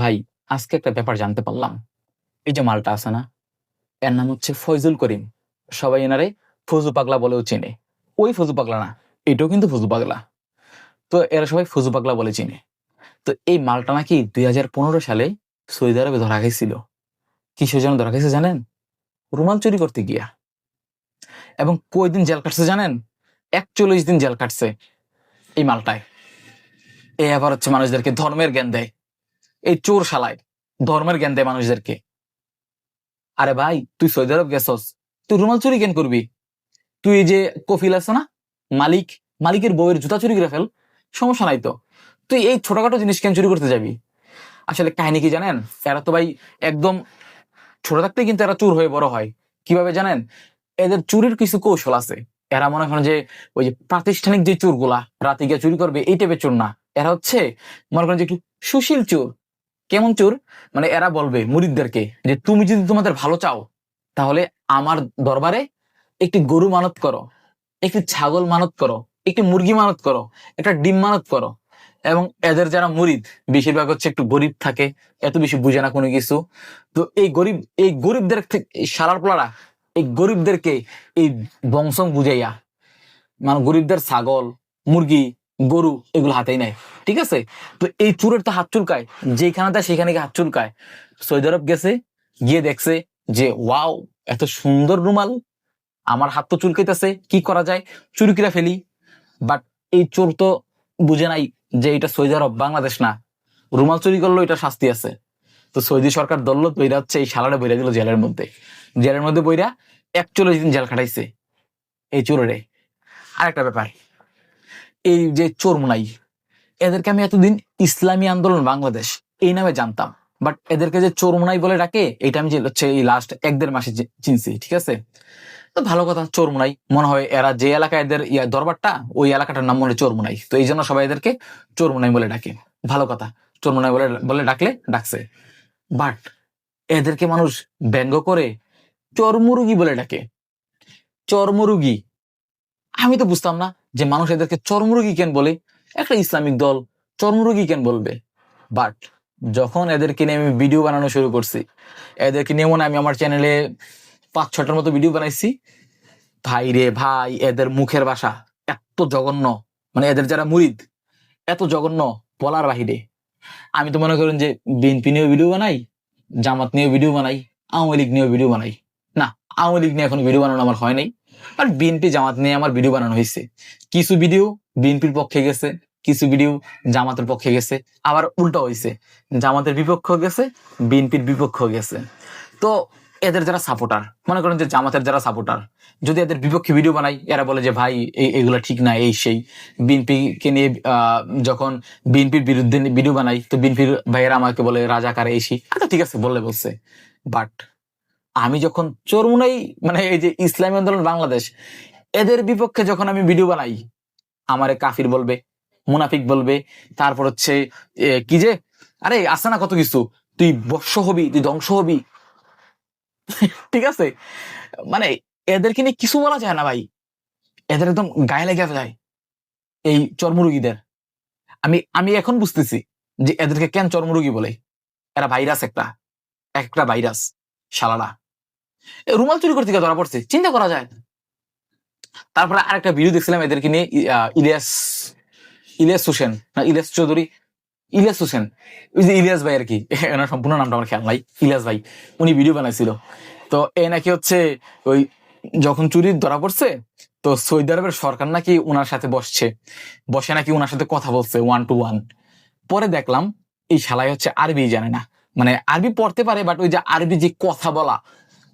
ভাই, আজকে একটা ব্যাপার জানতে পারলাম। এই যে মালটা আছে না, এর নাম হচ্ছে ফয়জুল করিম। সবাই এনারে ফজু পাগলা বলেও চেনে। ওই ফজু পাগলা না, এটাও কিন্তু ফজু পাগলা। তো এরা সবাই ফজু পাগলা বলে চিনে। তো এই মালটা নাকি 2015 সালে সৌদি আরবে ধরা খাইছিল। কিসের জন্য ধরা খাইছে জানেন? রুমাল চুরি করতে গিয়া। এবং কয়দিন জেল কাটছে জানেন? 41 দিন জেল কাটছে এই মালটায়। এ আবার হচ্ছে মানুষদেরকে ধর্মের জ্ঞান দেয়। এই চোর শালায় ধর্মের জ্ঞান দেয় মানুষদেরকে। আরে ভাই, তুই সৌদি আরব গেছস, তুই রুমাল চুরি কেন করবি? তুই এই যে কফিল আছে না, মালিক, মালিকের বউয়ের জুতা চুরি করে ফেল, সমস্যা নাই তো। তুই এই ছোটখাটো জিনিস কেন চুরি করতে যাবি? আসলে কাহিনী কি জানেন? এরা তো ভাই একদম ছোট থাকতে কিন্তু এরা চোর হয়ে বড় হয়। কিভাবে জানেন? এদের চুরির কিছু কৌশল আছে। এরা মনে করেন যে ওই যে প্রাতিষ্ঠানিক যে চোরগুলা রাতে গিয়ে চুরি করবে, এই টাইপের চোর না। এরা হচ্ছে মনে করেন যে একটু সুশীল চোর। কেমন চোর? মানে এরা বলবে মুরিদদেরকে যে তুমি যদি তোমাদের ভালো চাও, তাহলে আমার দরবারে একটি গরু মানত করো, একটি ছাগল মানত করো, একটি মুরগি মানত করো, একটা ডিম মানত করো। এবং এদের যারা মুরিদ বেশিরভাগ হচ্ছে একটু গরিব থাকে, এত বেশি বুঝে না কোনো কিছু। তো এই গরিবদের এই সারার পোলারা এই গরিবদেরকে এই বংশ বুঝাইয়া, মানে গরিবদের ছাগল, মুরগি, গরু এগুলো হাতেই নেয়। ঠিক আছে? তো এই চুরের তো হাত চুলকায়, যেখানে দেয় সেখানে গিয়ে হাত চুলকায়। সৌদি আরব গেছে, গিয়ে দেখছে যে ওয়াও, এত সুন্দর রুমাল, আমার হাত তো চুলকাইতেছে, কি করা যায়, চুরি করে ফেলি। বাট এই চোর তো বুঝে নাই যে এটা সৌদি আরব, বাংলাদেশ না। রুমাল চুরি করলেও এটা শাস্তি আছে। তো সৌদি সরকার দল্লত বইরা হচ্ছে এই শালারে বইরা দিল জেলের মধ্যে। জেলের মধ্যে বইরা 41 দিন জেল খাটাইছে এই চোরেরে। আরেকটা ব্যাপার, এই যে চোরমুনাই, এদেরকে আমি এতদিন ইসলামী আন্দোলন বাংলাদেশ এই নামে জানতাম। বাট এদেরকে যে চোরমুনাই বলে ডাকে, এটা আমি যে হচ্ছে এই লাস্ট 1-1.5 মাসে চিনছি। ঠিক আছে? তো ভালো কথা, চোরমুনাই মনে হয় এরা যে এলাকায় এদের দরবারটা, ওই এলাকাটার নাম মনে হয় চোরমুনাই। তো এই জন্য সবাই এদেরকে চোরমুনাই বলে ডাকে। ভালো কথা, চোরমুনাই বলে বলে ডাকলে ডাকছে। বাট এদেরকে মানুষ ব্যঙ্গ করে চরমুরুগি বলে ডাকে। চরমুরুগি, আমি তো বুঝতাম না যে মানুষ এদেরকে চরমুরুগি কেন বলে। একটা ইসলামিক দল চরমুরুগি কেন বলবে? বাট যখন এদেরকে নিয়ে আমি ভিডিও বানানো শুরু করছি, এদেরকে নিয়ে মনে হয় আমি আমার চ্যানেলে 5-6টার মতো ভিডিও বানাইছি। ভাই রে ভাই, এদের মুখের ভাষা এত জঘন্য, মানে এদের যারা মুরিদ এত জঘন্য বলার বাহিরে। আমি তো মনে করেন যে বিএনপি নিয়েও ভিডিও বানাই, জামাত নিয়েও ভিডিও বানাই, আওয়ামী লীগ নিয়েও ভিডিও বানাই। না, আওয়ামী লীগ নিয়ে এখন ভিডিও বানানো আমার হয় নাই। আর বিএনপি জামাত নিয়ে আমার ভিডিও বানানো হয়েছে। কিছু ভিডিও বিএনপির পক্ষে গেছে, কিছু ভিডিও জামাতের পক্ষে গেছে, আবার উল্টা হয়েছে, জামাতের বিপক্ষ গেছে, বিএনপির বিপক্ষ গেছে। তো এদের যারা সাপোর্টার, মনে করেন যে জামাতের যারা সাপোর্টার, যদি এদের বিপক্ষে ভিডিও বানাই, এরা বলে যে ভাই এগুলা ঠিক না, এই সেই। বিএনপি কে নিয়ে যখন বিএনপির বিরুদ্ধে ভিডিও বানাই, তো বিএনপির ভাইয়েরা আমাকে বলে রাজাকার এই সেই। আচ্ছা ঠিক আছে, বললে বলছে। বাট আমি যখন চরমুনাই, মানে এই যে ইসলামী আন্দোলন বাংলাদেশ, এদের বিপক্ষে যখন আমি ভিডিও বানাই, আমারে কাফির বলবে, মুনাফিক বলবে, তারপর হচ্ছে কি যে আরে আসে না কত কিছু, তুই বর্ষ হবি, তুই ধ্বংস হবি। ঠিক আছে? মানে এদেরকে নিয়ে কিছু বলা যায় না ভাই, এদের একদম গায়ে লেগে যায় এই চর্মরোগীদের। আমি আমি এখন বুঝতেছি যে এদেরকে কেন চর্মরোগী বলে। এরা ভাইরাস, একটা একটা ভাইরাস শালারা। রুমাল চুরি করতে গিয়ে ধরা পড়ছে, চিন্তা করা যায়। তারপরে আরেকটা ভিডিও দেখছিলাম এদেরকে নিয়ে, ইলিয়াস ইলিয়াস হোসেন না ইলিয়াস চৌধুরী, ইলিয়াস হোসেন, ওই যে ইলিয়াস ভাই আর কি, এনার সম্পূর্ণ নামটা আমার খেয়াল নাই, ইলিয়াস ভাই, উনি ভিডিও বানাইছিল। তো এ নাকি হচ্ছে ওই যখন চুরি ধরা পড়ছে, তো সৌদি আরবের সরকার নাকি উনার সাথে বসে নাকি উনার সাথে কথা বলছে 1-to-1। পরে দেখলাম এই শালাই হচ্ছে আরবি জানে না, মানে আরবি পড়তে পারে বাট ওই যে আরবি যে কথা বলা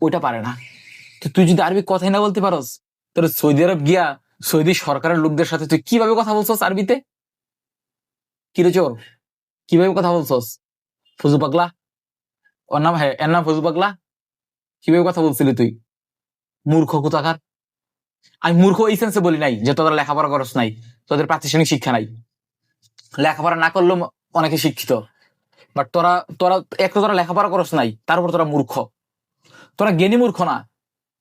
ওইটা পারে না। তো তুই যদি আরবি কথাই না বলতে পারস, তাহলে সৌদি আরব গিয়া সৌদি সরকারের লোকদের সাথে তুই কিভাবে কথা বলছস আরবিতে? কিরে চোর, কিভাবে কথা বলছস? ফজু পাগলা, ওর নাম, হ্যাঁ এর নাম ফজু পাগলা। কিভাবে কথা বলছিলি তুই? মূর্খ কোথাকার। আমি মূর্খ এই সেন্সে বলি নাই যে তোদের লেখাপড়া করস নাই, তোদের প্রাতিষ্ঠানিক শিক্ষা নাই। লেখাপড়া না করলেও অনেকে শিক্ষিত। বাট তোরা তোরা একটা তোরা লেখাপড়া করস নাই, তার উপর তোরা মূর্খ। তোরা জ্ঞানী মূর্খ না,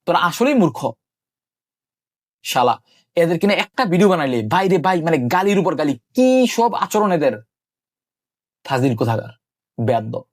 তোরা আসলেই মূর্খ শালা। এদের কিনা একটা ভিডিও বানাইলে ভাই রে ভাই, মানে গালির উপর গালি, কি সব আচরণ এদের, ফাজিল কোথাকার। বেয়াদ্দব।